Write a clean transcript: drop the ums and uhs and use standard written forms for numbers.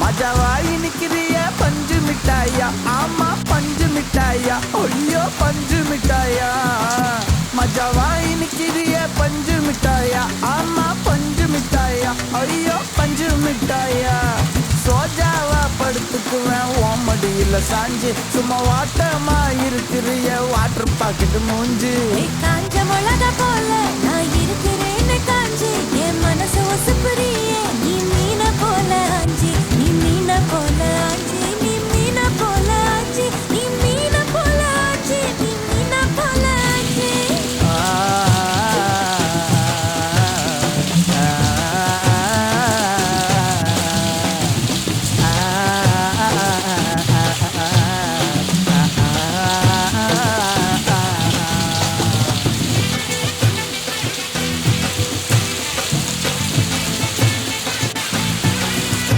மஜாவாய் நிக்கிறிய பஞ்சு மிட்டாயா, ஆமா பஞ்சு மிட்டாயா, ஐயோ பஞ்சு மிட்டாயா. மஜாவாய் நிக்கிறிய பஞ்சு மிட்டாயா, ஆமா பஞ்சு மிட்டாயா, ஐயோ பஞ்சு மிட்டாயா. சோஜாவா படுத்துக்குவேன் ஓமடியில சாஞ்சு, சும்மா வாட்டமா இருக்கிறிய வாட்டர் பாக்கெட்டு மூஞ்சு. காஞ்ச மிளகா போல நான் இருக்கிறேன்னு காஞ்சு, என் மனசு ஒசுப்புறியே நீ மீன போல.